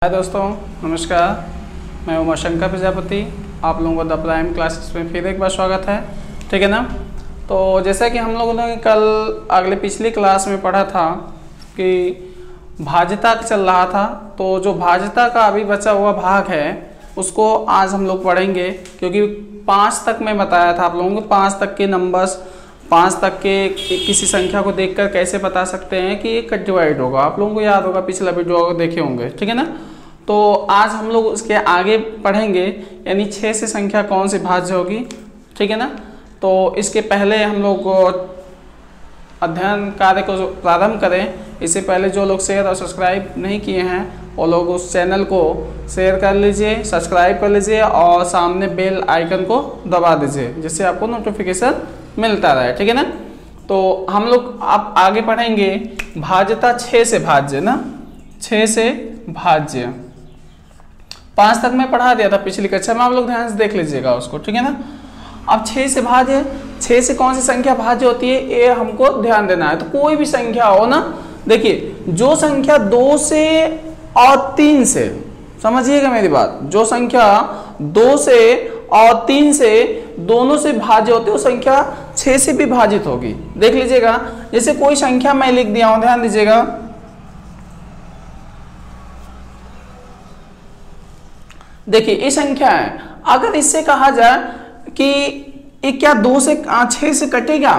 हाय दोस्तों, नमस्कार। मैं उमाशंकर प्रजापति, आप लोगों को द प्राइम क्लासेस में फिर एक बार स्वागत है। ठीक है ना। तो जैसा कि हम लोगों ने कल पिछली क्लास में पढ़ा था कि भाज्यता चल रहा था, तो जो भाज्यता का अभी बचा हुआ भाग है उसको आज हम लोग पढ़ेंगे, क्योंकि 5 तक मैं बताया था आप लोगों को। 5 तक के नंबर्स, 5 तक के किसी संख्या को देखकर कैसे बता सकते हैं कि ये डिवाइड होगा। आप लोगों को याद होगा, पिछला वीडियो देखे होंगे। ठीक है ना। तो आज हम लोग उसके आगे पढ़ेंगे, यानी 6 से संख्या कौन सी भाज्य होगी। ठीक है ना। तो इसके पहले हम लोग अध्ययन कार्य को प्रारंभ करें, इससे पहले जो लोग शेयर और सब्सक्राइब नहीं किए हैं वो लोग उस चैनल को शेयर कर लीजिए, सब्सक्राइब कर लीजिए और सामने बेल आइकन को दबा दीजिए, जिससे आपको नोटिफिकेशन मिलता रहे। ठीक है ना। तो हम लोग आप आगे पढ़ेंगे भाज्यता 6 से भाज्य ना, 6 से भाज्य 5 तक मैं पढ़ा दिया था पिछली कक्षा में, आप लोग ध्यान से देख लीजिएगा उसको। ठीक है ना। अब 6 से भाज्य, 6 से कौन सी संख्या भाज्य होती है ये हमको ध्यान देना है। तो कोई भी संख्या हो ना, देखिए जो संख्या 2 से और 3 से, समझिएगा मेरी बात, जो संख्या 2 से और 3 से दोनों से भाज्य होती है वो संख्या 6 से भी भाजित होगी। देख लीजिएगा, जैसे कोई संख्या मैं लिख दिया हूं, ध्यान दीजिएगा। देखिए ये संख्या है, अगर इससे कहा जाए कि ये क्या 2 से 6 से कटेगा,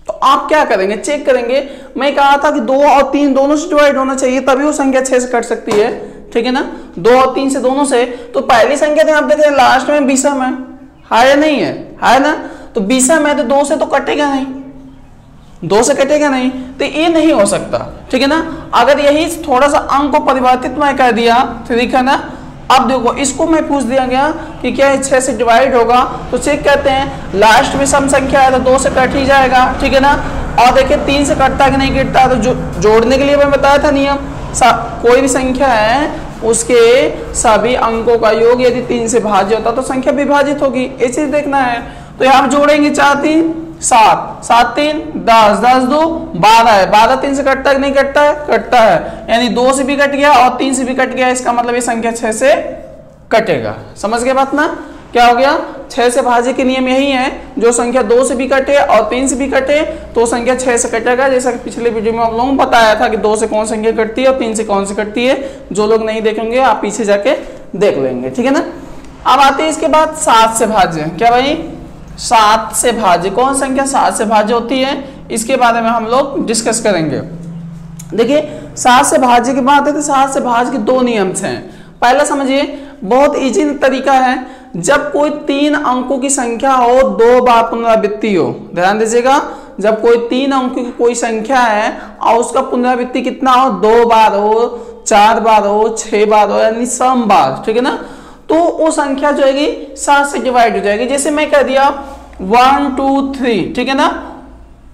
तो आप क्या करेंगे, चेक करेंगे। मैं कहा था कि 2 और 3 दोनों से डिवाइड होना चाहिए, तभी वो संख्या 6 से कट सकती है। ठीक है ना। 2 और 3 से दोनों से, तो पहली संख्या थे आप देख रहे हैं लास्ट में विषम है या नहीं है ना। तो विषम है तो 2 से तो कटेगा नहीं, 2 से कटेगा नहीं, तो ये नहीं हो सकता। ठीक है ना। अगर यही थोड़ा सा अंक को परिवर्तित मैं कर दिया, ठीक है ना। अब देखो इसको मैं पूछ दिया गया कि क्या 6 से डिवाइड होगा, तो चेक करते हैं। लास्ट में सम संख्या है तो 2 से कट ही जाएगा। ठीक है ना। और देखिए 3 से कटता कि नहीं कटता, तो जोड़ने के लिए मैं बताया था नियम, कोई भी संख्या है उसके सभी अंकों का योग यदि 3 से भाज्य होता तो संख्या विभाजित होगी, ये चीज देखना है। तो यहाँ जोड़ेंगे 4 3 7, 7 3 10, 10 2 12 है, 12 3 से कटता है कि नहीं कटता है, कटता है, यानी 2 से भी कट गया और 3 से भी कट गया, इसका मतलब ये संख्या 6 से कटेगा। समझ गए बात ना, क्या हो गया। 6 से भाज्य के नियम यही है, जो संख्या 2 से भी कटे और 3 से भी कटे तो संख्या 6 से कटेगा। जैसा कि पिछले वीडियो में आप लोगों को बताया था कि 2 से कौन संख्या कटती है और 3 से कौन सी कटती है। जो लोग नहीं देखेंगे आप पीछे जाके देख लेंगे। ठीक है ना। अब आते हैं इसके बाद 7 से भाज्य। क्या भाई, 7 से भाज्य कौन संख्या 7 से भाज्य होती है, इसके बारे में हम लोग डिस्कस करेंगे। देखिए 7 से भाज्य की बात है तो 7 से भाज्य के 2 नियम हैं। पहला समझिए, बहुत इजी तरीका है, जब कोई 3 अंकों की संख्या हो 2 बार पुनरावृत्ति हो। ध्यान दीजिएगा, जब कोई 3 अंकों की कोई संख्या है और उसका पुनरावृत्ति कितना हो, 2 बार हो, 4 बार हो, 6 बार हो, यानी सम बार। ठीक है ना। तो वो संख्या जो है 7 से डिवाइड हो जाएगी। जैसे मैं कह दिया 1 2 3, ठीक है ना,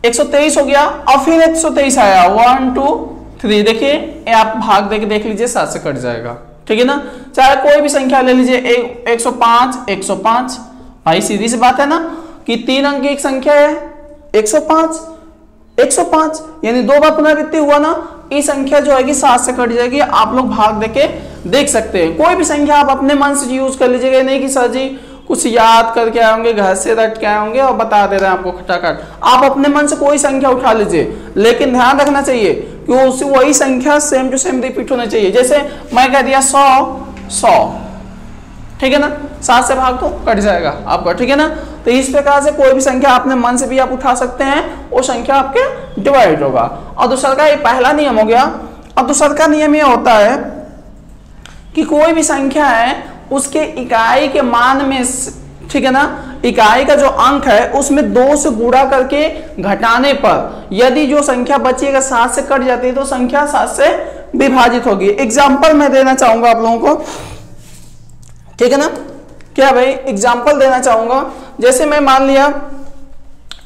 123 हो गया और फिर 123 आया 1 2 3, देखिए आप भाग देके देख लीजिए 7 से कट जाएगा। ठीक है ना। चाहे कोई भी संख्या ले लीजिए, 105 105, भाई सीधी सी बात है ना कि 3 अंक की एक संख्या है 105 105, यानी 2 बार पुनरावृत्ति हुआ ना, ये संख्या जो है 7 से कट जाएगी। आप लोग भाग देके देख सकते हैं। कोई भी संख्या आप अपने मन से यूज कर लीजिएगा, नहीं कि सर जी कुछ याद करके आए होंगे, घर से रट के आए होंगे और बता दे रहे हैं आपको खटाखट। आप अपने मन से कोई संख्या उठा लीजिए, लेकिन ध्यान रखना चाहिए कि उससे वही संख्या सेम टू सेम रिपीट होना चाहिए। जैसे मैं कह दिया 100, ठीक है ना, 7 से भाग तो कट जाएगा आपका। ठीक है ना। तो इस प्रकार से कोई भी संख्या अपने मन से भी आप उठा सकते हैं, वो संख्या आपके डिवाइड होगा। और दूसरा का ये पहला नियम हो गया। अब दूसरा का नियम ये होता है कि कोई भी संख्या है उसके इकाई के मान में, ठीक है ना, इकाई का जो अंक है उसमें 2 से गुणा करके घटाने पर यदि जो संख्या बचेगा 7 से कट जाती है तो संख्या 7 से विभाजित होगी। एग्जाम्पल मैं देना चाहूंगा आप लोगों को। ठीक है ना। क्या भाई, एग्जाम्पल देना चाहूंगा। जैसे मैं मान लिया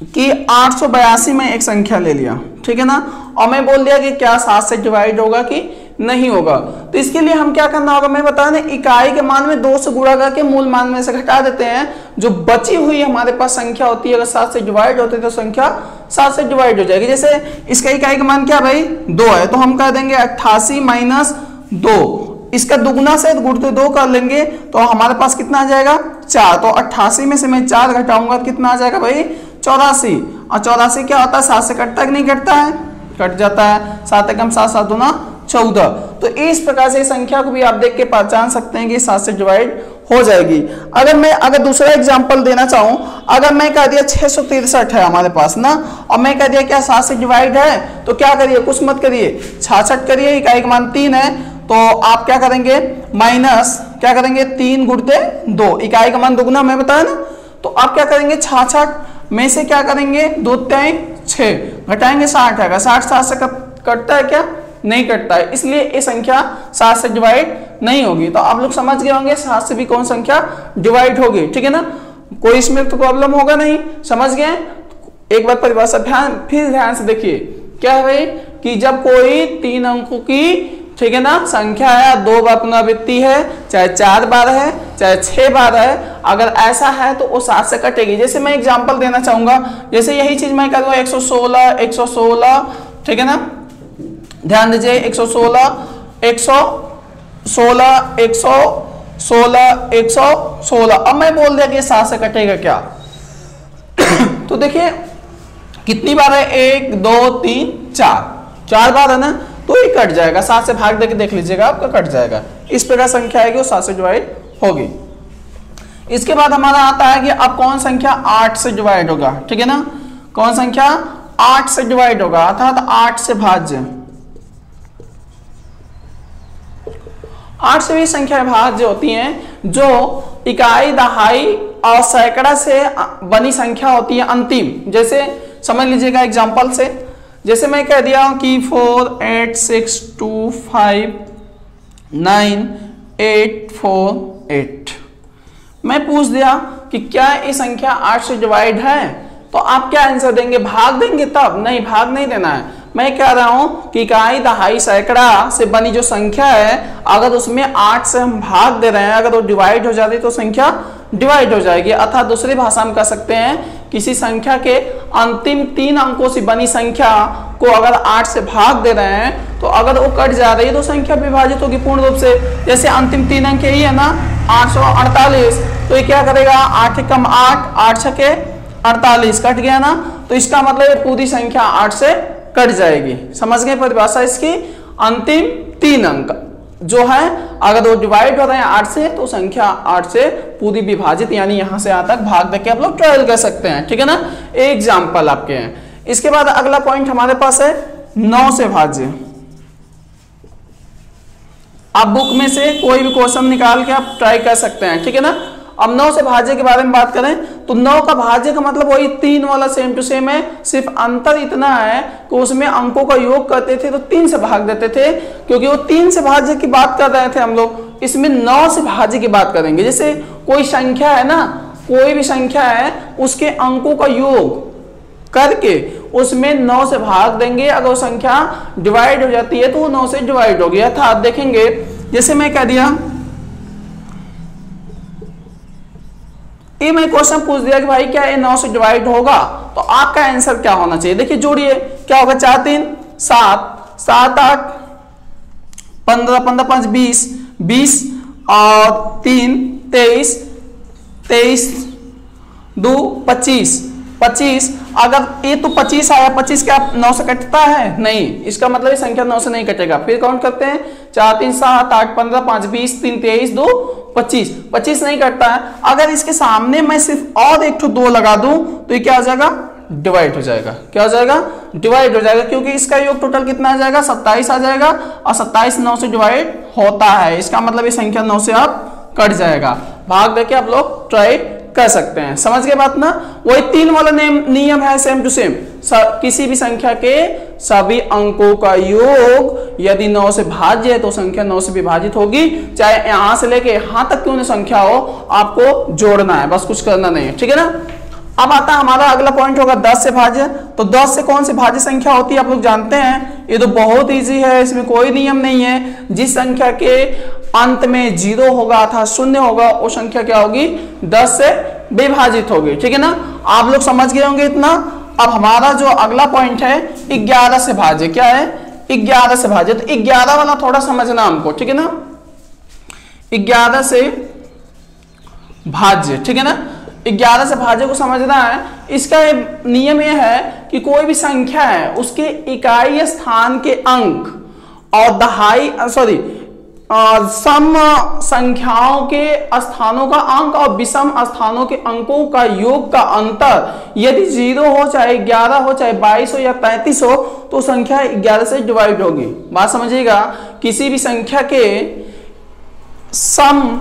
कि 882 में एक संख्या ले लिया, ठीक है ना, और मैं बोल दिया कि क्या 7 से डिवाइड होगा कि नहीं होगा। तो इसके लिए हम क्या करना होगा, मैं बता दें, इकाई के मान में 2 से गुणा करके मूल मान में से घटा देते हैं। जो बची हुई हमारे पास संख्या होती है, अगर 7 से डिवाइड होती है तो संख्या 7 से डिवाइड हो जाएगी। जैसे इसका इकाई का मान क्या भाई 2 है, तो हम कर देंगे 88 - 2, इसका दुगुना से गुणते 2 कर लेंगे तो हमारे पास कितना आ जाएगा 4। तो 88 में से मैं 4 घटाऊंगा तो कितना आ जाएगा भाई 84। और 84 क्या होता है 7 से कटता है कि नहीं कटता है, कट जाता है। 7 एकम 7, 7 दूना 14। तो इस प्रकार से संख्या को भी आप देख के पहचान सकते हैं कि 7 से डिवाइड हो जाएगी। अगर दूसरा एग्जांपल देना चाहूं, अगर मैं कह दिया 663 है हमारे पास ना, और मैं कह दिया क्या 7 से डिवाइड है, तो क्या करिए कुछ मत करिए 66 करिए, इकाई का मान 3 है तो आप क्या करेंगे माइनस क्या करेंगे 3 गुणते 2, इकाई का मान दुगुना मैं बताया ना, तो आप क्या करेंगे 66 में से क्या करेंगे 2 3 6 घटाएंगे 60 आएगा। 60 7 से कटता है क्या, नहीं कटता है, इसलिए ये संख्या 7 से डिवाइड नहीं होगी। तो आप लोग समझ गए होंगे 7 से भी कौन संख्या डिवाइड होगी, ठीक है ना, कोई इसमें तो प्रॉब्लम होगा नहीं, समझ गए। एक बार परिभाषा फिर ध्यान से देखिए क्या है भाई कि जब कोई 3 अंकों की, ठीक है ना, संख्या है 2 बार पुनरावृत्ति है, चाहे 4 बार है चाहे 6 बार है, अगर ऐसा है तो वो 7 से कटेगी। जैसे मैं एग्जांपल देना चाहूंगा, जैसे यही चीज मैं कर दूं 116, ठीक है ना, ध्यान दीजिए 116 अब मैं बोल दिया कि 7 से कटेगा क्या तो देखिए कितनी बार है 1 2 3 4 बार है ना, तो ये कट जाएगा, 7 से भाग देके देख लीजिएगा आपका कट जाएगा। इस प्रकार संख्या है कि वो 7 से डिवाइड होगी। इसके बाद हमारा आता है कि अब कौन संख्या 8 से डिवाइड होगा, ठीक है ना, कौन संख्या 8 से डिवाइड होगा अर्थात 8 से भाज्य। 8 से भी संख्या भाज्य होती हैं जो इकाई दहाई और सैकड़ा से बनी संख्या होती है अंतिम। जैसे समझ लीजिएगा एग्जांपल से, जैसे मैं कह दिया हूं कि 4 8 6 2 5 9 8 4 8, मैं पूछ दिया कि क्या ये संख्या 8 से डिवाइड है, तो आप क्या आंसर देंगे, भाग देंगे तब? नहीं, भाग नहीं देना है। मैं कह रहा हूं कि इकाई दहाई सैकड़ा से बनी जो संख्या है अगर उसमें 8 से हम भाग दे रहे हैं, अगर वो डिवाइड हो जाती तो संख्या डिवाइड हो जाएगी। अर्थात दूसरी भाषा में कह सकते हैं किसी संख्या के अंतिम 3 अंकों से बनी संख्या को अगर 8 से भाग दे रहे हैं तो अगर वो कट जा रही है तो संख्या विभाजित होगी पूर्ण रूप से। जैसे अंतिम 3 अंक यही है ना 848, तो ये क्या करेगा 8 एकम 8 8 छके 48 कट गया ना, तो इसका मतलब पूरी संख्या 8 से कट जाएगी। समझ गए परिभाषा इसकी, अंतिम 3 अंक जो है अगर वो डिवाइड हो रहे हैं 8 से तो संख्या 8 से पूरी विभाजित, यानी यहां से यहां तक भाग देके आप लोग ट्रायल कर सकते हैं, ठीक है ना, एग्जाम्पल आपके हैं। इसके बाद अगला पॉइंट हमारे पास है 9 से भाज्य। आप बुक में से कोई भी क्वेश्चन निकाल के आप ट्राई कर सकते हैं, ठीक है ना। अब 9 से भाज्य के बारे में बात करें तो 9 का भाज्य का मतलब वही 3 वाला सेम टू सेम है, सिर्फ अंतर इतना है कि उसमें अंकों का योग करते थे तो 3 से भाग देते थे, क्योंकि वो 3 से भाज्य की बात कर रहे थे हम लोग। इसमें 9 से भाज्य की बात करेंगे। जैसे कोई संख्या है ना, कोई भी संख्या है उसके अंकों का योग करके उसमें 9 से भाग देंगे, अगर वो संख्या डिवाइड हो जाती है तो वो 9 से डिवाइड होगी। अर्थात देखेंगे जैसे मैं कह दिया, ये मैं क्वेश्चन पूछ दिया कि भाई क्या ये 9 से डिवाइड होगा, तो आपका आंसर क्या होना चाहिए। देखिए जोड़िए, क्या होगा 4 3 7 7 8 15 15 5 20 20 और 3 23 23 2 25 25। अगर ये तो 25 आया, 25 क्या 9 से कटता है? नहीं, इसका मतलब ये संख्या 9 से नहीं कटेगा। फिर काउंट करते हैं 4 3 7 8 15 5 20 3 23 2 25 25 नहीं कटता है। अगर इसके सामने मैं सिर्फ और एक 2 लगा दूं तो ये क्या हो जाएगा, डिवाइड हो जाएगा। क्या हो जाएगा, डिवाइड हो जाएगा, क्योंकि इसका योग टोटल कितना आ जाएगा 27 आ जाएगा, और 27 9 से डिवाइड होता है, इसका मतलब ये संख्या 9 से आप कट जाएगा। भाग देके आप लोग ट्राई कर सकते हैं। समझ गए बात ना, वही 3 वाला नियम है सेम टू सेम। किसी भी संख्या के सभी अंकों का योग यदि 9 से भाज्य है तो संख्या 9 से विभाजित होगी, चाहे यहां से लेके यहां तक क्यों न संख्या हो, आपको जोड़ना है, बस कुछ करना नहीं है, ठीक है ना। अब आता है हमारा अगला पॉइंट होगा 10 से भाज्य। तो 10 से कौन सी भाज्य संख्या होती है आप लोग जानते हैं, ये तो बहुत इजी है, इसमें कोई नियम नहीं है। जिस संख्या के अंत में 0 होगा अर्थात 0 होगा वो संख्या क्या होगी, 10 से विभाजित होगी, ठीक है ना। आप लोग समझ गए होंगे इतना। अब हमारा जो अगला पॉइंट है 11 से भाज्य। क्या है, 11 से भाज्य। तो 11 वाला थोड़ा समझना हमको, ठीक है ना। 11 से भाज्य, ठीक है ना। 11 से भाज्य को समझना है। इसका नियम यह है कि कोई भी संख्या है उसके इकाई स्थान के अंक और सम संख्याओं के स्थानों का अंक और विषम स्थानों के अंकों का योग का अंतर यदि 0 हो, चाहे 11 हो, चाहे 22 हो या 33 हो, तो संख्या 11 से डिवाइड होगी। बात समझिएगा, किसी भी संख्या के सम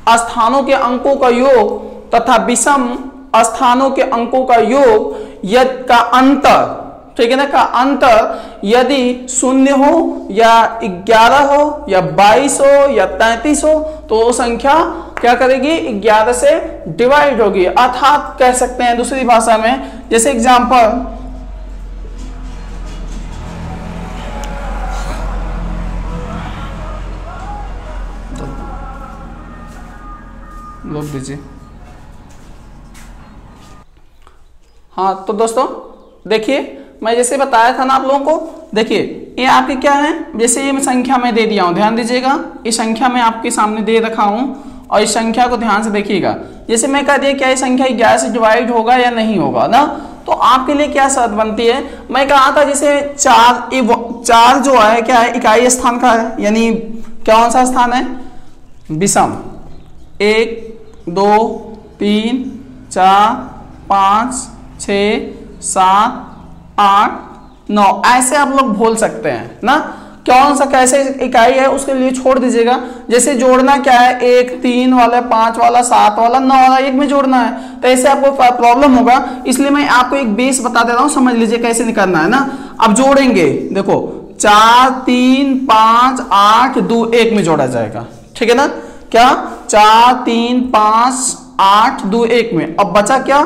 स्थानों के अंकों का योग तथा विषम स्थानों के अंकों का योग यदि का अंतर, ठीक है ना, का अंतर यदि 0 हो या 11 हो या 22 हो या 33 हो, तो वो संख्या क्या करेगी, 11 से डिवाइड होगी। अर्थात कह सकते हैं दूसरी भाषा में, जैसे एग्जांपल रोक दीजिए। हाँ तो दोस्तों देखिए, मैं जैसे बताया था ना आप लोगों को, देखिए ये आपके क्या है, जैसे ये संख्या में दे दिया हूं, ध्यान दीजिएगा, इस संख्या में आपके सामने दे रखा हूं और इस संख्या को ध्यान से देखिएगा। जैसे मैं कह दिया क्या ये संख्या 11 से डिवाइड होगा या नहीं होगा ना, तो आपके लिए क्या शर्त बनती है। मैं कहा था जैसे 4 जो है क्या है, इकाई स्थान का है, यानी कौन सा स्थान है, विषम। 1 2 3 4 5 6 7 8 9 ऐसे आप लोग बोल सकते हैं ना। कौन सा कैसे इकाई है उसके लिए छोड़ दीजिएगा। जैसे जोड़ना क्या है, 1 3 वाला, 5 वाला, 7 वाला, 9 वाला एक में जोड़ना है, तो ऐसे आपको प्रॉब्लम होगा। इसलिए मैं आपको एक बेस बता दे रहा हूं, समझ लीजिए कैसे निकालना है ना। अब जोड़ेंगे, देखो 4 3 5 8 2 1 में जोड़ा जाएगा, ठीक है ना। क्या 4 3 5 8 2 1 में। अब बचा क्या,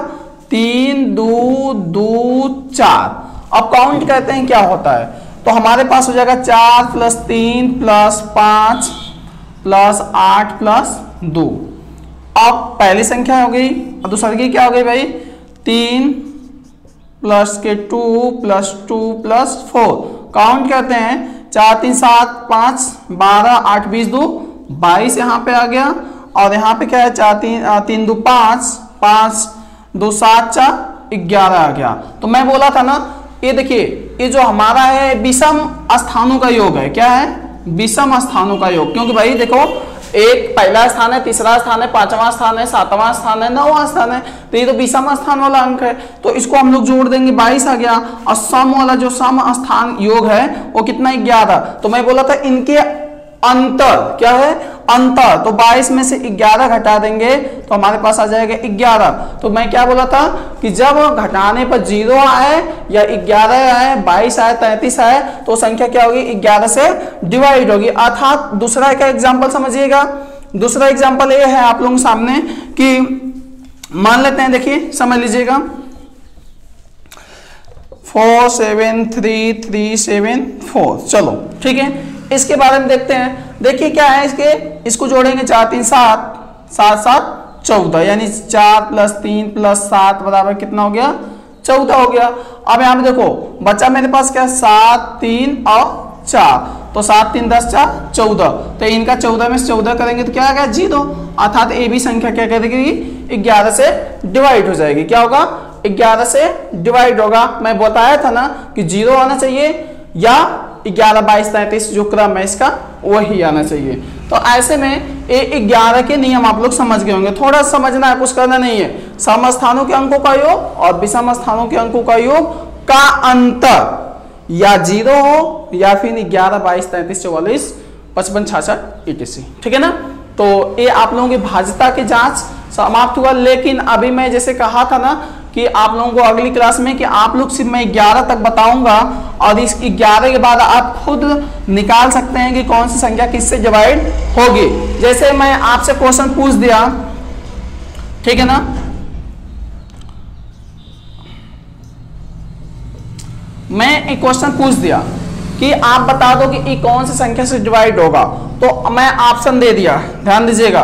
3 2 2 4। अब काउंट करते हैं क्या होता है, तो हमारे पास हो जाएगा 4 + 3 + 5 + 8 + 2। अब पहली संख्या हो गई, और दूसरी की क्या हो गई भाई, 3 + 2 + 2 + 4। काउंट करते हैं, 4 3 7 5 12 8 20 2 22 यहाँ पे आ गया। और यहाँ पे क्या है, 4 3 2 5 5 2 7 4 11 आ गया। तो मैं बोला था ना, ये देखिए ये जो हमारा है विषम स्थानों का योग है, क्या है, विषम स्थानों का योग। क्योंकि भाई देखो, एक पहला स्थान है, तीसरा स्थान है, 5वां स्थान है, 7वां स्थान है, 9वां स्थान है, तो ये तो विषम स्थान वाला अंक है, तो इसको हम लोग जोड़ देंगे, 22 आ गया। और सम वाला जो सम स्थान योग है वो कितना, 11। तो मैं बोला था इनके अंतर क्या है, अंतर, तो 22 में से 11 घटा देंगे तो हमारे पास आ जाएगा 11। तो मैं क्या बोला था कि जब घटाने पर 0 आए या 11 आए, 22 आए, 33 आए, तो संख्या क्या होगी, 11 से डिवाइड होगी। अर्थात दूसरा का एग्जांपल समझिएगा। दूसरा एग्जांपल ये है आप लोगों के सामने कि मान लेते हैं, देखिए समझ लीजिएगा, 4 7 3 3 7 4। चलो ठीक है, इसके बारे में देखते हैं। देखिए क्या है, इसको जोड़ेंगे, 4 3 7 7 7 14, यानी 4 + 3 + 7 बराबर कितना हो गया, 14 हो गया। अब यहाँ पे देखो बच्चा मेरे पास क्या, 7 3 और 4, तो 7 3 10 4 14, तो इनका 14 में से 14 करेंगे तो क्या आ गया, 0। अर्थात ए भी संख्या क्या करेगी, 11 से डिवाइड हो जाएगी। क्या होगा, 11 से डिवाइड होगा। मैं बताया था ना कि 0 आना चाहिए या 11 22 33 जो क्रम है इसका वही आना चाहिए। तो ऐसे में 11 के नियम आप लोग समझ गए होंगे। थोड़ा समझना है, कुछ करना नहीं है। सम स्थानों के अंकों का योग और विषम स्थानों के अंकों का योग का अंतर या 0 हो या फिर 11 22 33 44 55 66 etc, ठीक है ना। तो ये आप लोगों की भाज्यता की जांच समाप्त हुआ। लेकिन अभी मैं जैसे कहा था ना कि आप लोगों को अगली क्लास में कि आप लोग सिर्फ मैं 11 तक बताऊंगा और इस 11 के बाद आप खुद निकाल सकते हैं कि कौन सी संख्या किससे डिवाइड होगी। जैसे मैं आपसे क्वेश्चन पूछ दिया, ठीक है ना, मैं एक क्वेश्चन पूछ दिया कि आप बता दो कि ये कौन सी संख्या से डिवाइड होगा, तो मैं ऑप्शन दे दिया, ध्यान दीजिएगा,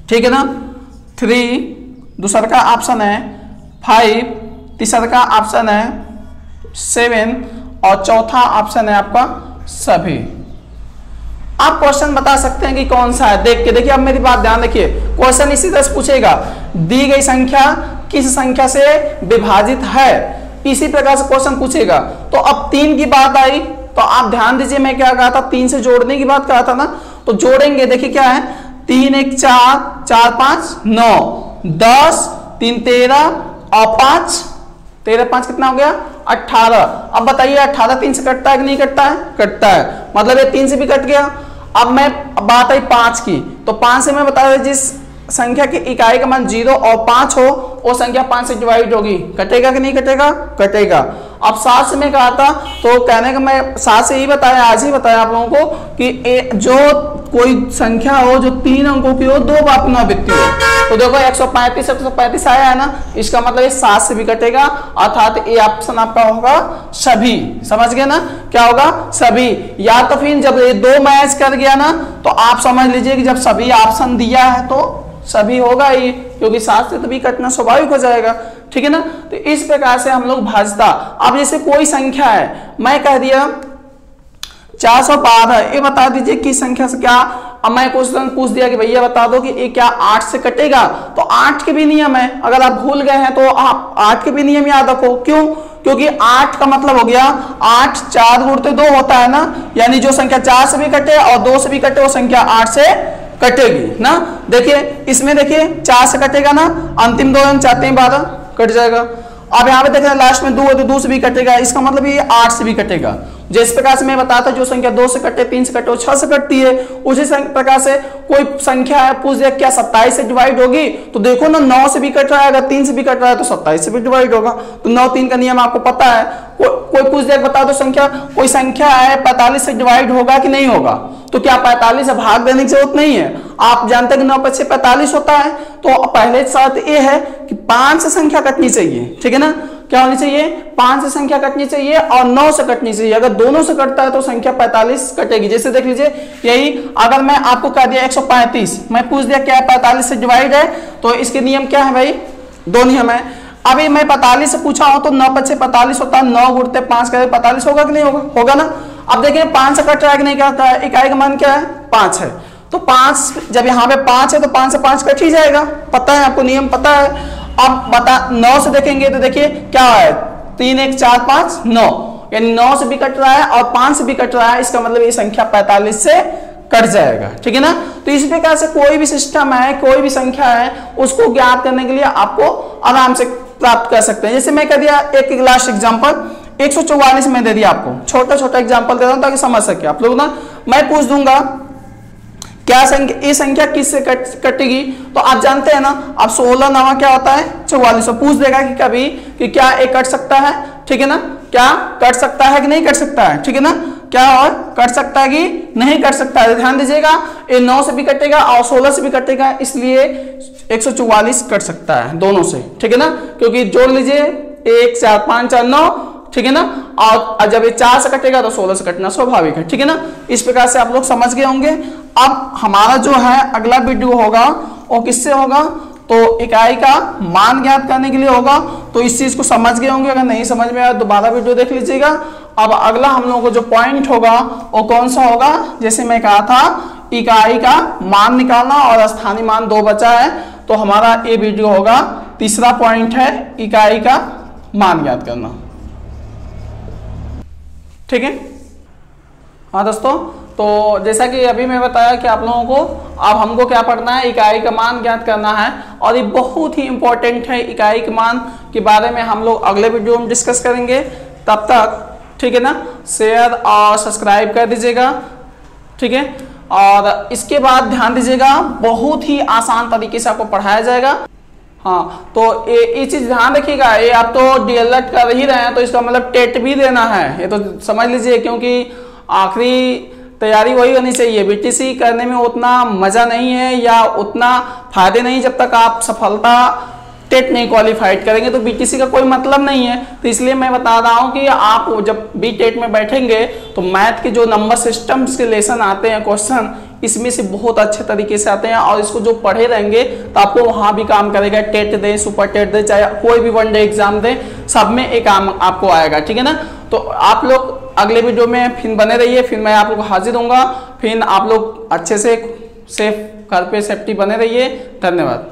ठीक है ना। 3, दूसरा का ऑप्शन है 5, तीसरा का ऑप्शन है 7 और चौथा ऑप्शन है आपका सभी। आप क्वेश्चन बता सकते हैं कि कौन सा है देख के। देखिए अब मेरी बात ध्यान रखिए, क्वेश्चन इसी तरह से पूछेगा, दी गई संख्या किस संख्या से विभाजित है, इसी प्रकार से क्वेश्चन पूछेगा। तो अब 3 की बात आई तो आप ध्यान दीजिए, मैं क्या कहा था, 3 से जोड़ने की बात कहा था ना, तो जोड़ेंगे। देखिए क्या है, 3 1 4, 4 5 9, 10, 3 13 और 5 13 5 कितना हो गया 18। अब बताइए 18 3 से कटता है कि नहीं कटता है, कटता है, मतलब ये 3 से भी कट गया। अब मैं बात आई 5 की, तो 5 से मैं बता रहा जिस संख्या की इकाई का मान 0 और 5 हो वो संख्या 5 से डिवाइड होगी, कटेगा कि नहीं कटेगा, कटेगा। अब 7 से मैं कहा था, तो कहने का मैं 7 से ही बताया, आज ही बताया आप लोगों को कि जो कोई संख्या हो जो 3 अंकों की हो, 2 बार पुनरावृत्ति हो, तो देखो 135 आया है ना, इसका मतलब ये 7 से भी कटेगा, अर्थात ये ऑप्शन आपका होगा सभी। समझ गए ना, क्या होगा सभी। या तो फिर जब ये 2 मैच कर गया ना, तो आप समझ लीजिए कि जब सभी ऑप्शन दिया है तो सभी होगा ही, क्योंकि 7 से तो भी कटना स्वाभाविक हो जाएगा, ठीक है ना। तो इस प्रकार से हम लोग भाजता। अब जैसे कोई संख्या है, मैं कह दिया 412 है, ये बता दीजिए किस संख्या से क्या। अब मैं क्वेश्चन पूछ दिया कि भैया बता दो कि ये क्या 8 से कटेगा, तो 8 के भी नियम है, अगर आप भूल गए हैं तो आप 8 के भी नियम याद रखो। क्यों, क्योंकि 8 का मतलब हो गया 8 4 गुणते 2 होता है ना, यानी जो संख्या 4 से भी कटे और 2 से भी कटे वो संख्या 8 से कटेगी ना। देखिए इसमें देखिए 4 से कटेगा ना, अंतिम 2 चाहते हैं 12 कट जाएगा। अब यहाँ पे देखिए लास्ट में 2 है तो 2 से भी कटेगा, इसका मतलब ये 8 से भी कटेगा। जिस प्रकार से मैं बताता जो संख्या 2 से कटे 3 से कटे वो 6 से कटती है, उसी प्रकार से कोई संख्या है पूछ दिया क्या 27 से डिवाइड होगी, तो देखो ना 9 से भी कट रहा है, अगर 3 से भी कट रहा है तो 27 से भी डिवाइड होगा। तो 9 3 का नियम आपको पता है। कोई पूछ दिया बता दो संख्या, कोई संख्या है 45 से डिवाइड होगा कि नहीं होगा, तो क्या 45 से भाग देने की जरूरत नहीं है, आप जानते हैं कि 9 5 से 45 होता है। तो पहले शर्त ये है कि 5 से संख्या कटनी चाहिए, ठीक है ना, क्या होनी चाहिए 5 से संख्या कटनी चाहिए और 9 से कटनी चाहिए। अगर दोनों से कटता है तो संख्या 45 कटेगी। जैसे देख लीजिए यही, अगर मैं आपको कह दिया 135, मैं पूछ दिया क्या 45 से डिवाइड है, तो इसके नियम क्या है भाई, 2 नियम है। अभी मैं 45 से पूछा हूं तो 9 5 से 45 होता है, 9 गुणते 5 करे 45 होगा कि नहीं होगा, होगा ना। अब देखिए 5 से कट रहा है कि नहीं कटता है, इकाई का मान क्या है 5 है, तो 5 जब यहाँ पे 5 है तो 5 से 5 कट ही जाएगा, पता है आपको नियम पता है। अब बता 9 से देखेंगे तो देखिए क्या है 3 1 4 5 9, यानी 9 से भी कट रहा है और 5 से भी कट रहा है, इसका मतलब ये संख्या 45 से कट जाएगा, ठीक है ना। तो इस प्रकार से कोई भी सिस्टम है, कोई भी संख्या है, उसको ज्ञात करने के लिए आपको आराम से प्राप्त कर सकते हैं। जैसे मैं कह दिया एक लास्ट एग्जांपल 144 में दे दिया आपको, छोटा छोटा एग्जांपल दे रहा हूं ताकि समझ सके आप लोग ना। मैं पूछ दूंगा क्या संख्या, ये संख्या किससे कटेगी, तो आप जानते हैं ना, अब 16 9 क्या होता है 44, पूछ देगा कि कभी कि क्या एक कट सकता है, ठीक है ना, क्या कट सकता है कि नहीं कट सकता है, ठीक है ना, क्या और कट सकता है कि नहीं कट सकता है। ध्यान दीजिएगा ये 9 से भी कटेगा और 16 से भी कटेगा, इसलिए 144 कट सकता है दोनों से, ठीक है ना, क्योंकि जोड़ लीजिए 1 4 5 4 9, ठीक है ना, और जब ये 4 से कटेगा तो 16 से कटना स्वाभाविक है, ठीक है ना। इस प्रकार से आप लोग समझ गए होंगे। अब हमारा जो है अगला वीडियो होगा वो किससे होगा, तो इकाई का मान ज्ञात करने के लिए होगा। तो इस चीज को समझ गए होंगे, अगर नहीं समझ में आया दोबारा वीडियो देख लीजिएगा। अब अगला हम लोगों को जो पॉइंट होगा वो कौन सा होगा, जैसे मैं कहा था इकाई का मान निकालना और स्थानीय मान 2 बचा है, तो हमारा ये वीडियो होगा, तीसरा पॉइंट है इकाई का मान ज्ञात करना, ठीक है। हाँ दोस्तों, तो जैसा कि अभी मैं बताया कि आप लोगों को अब हमको क्या पढ़ना है, इकाई का मान ज्ञात करना है, और ये बहुत ही इंपॉर्टेंट है। इकाई के मान के बारे में हम लोग अगले वीडियो में डिस्कस करेंगे। तब तक ठीक है ना, शेयर और सब्सक्राइब कर दीजिएगा, ठीक है। और इसके बाद ध्यान दीजिएगा बहुत ही आसान तरीके से आपको पढ़ाया जाएगा। हाँ, तो ये चीज ध्यान रखिएगा, ये आप तो डीएलएड कर ही रहे हैं तो इसका मतलब टेट भी देना है, ये तो समझ लीजिए, क्योंकि आखिरी तैयारी वही होनी चाहिए। बीटीसी करने में उतना मजा नहीं है या उतना फायदे नहीं जब तक आप सफलता टेट नहीं क्वालिफाइड करेंगे, तो बीटीसी का कोई मतलब नहीं है। तो इसलिए मैं बता रहा हूं कि आप जब बी टेट में बैठेंगे तो मैथ के जो नंबर सिस्टम्स के लेसन आते हैं, क्वेश्चन इसमें से बहुत अच्छे तरीके से आते हैं, और इसको जो पढ़े रहेंगे तो आपको वहां भी काम करेगा। टेट दें, सुपर टेट दें, चाहे कोई भी 1 डे एग्जाम दें, सब में एक काम आपको आएगा, ठीक है ना। तो आप लोग अगले वीडियो में फिर बने रहिए, फिर मैं आप लोग को हाजिर दूंगा। फिर आप लोग अच्छे से सेफ घर पे सेफ्टी बने रहिए। धन्यवाद।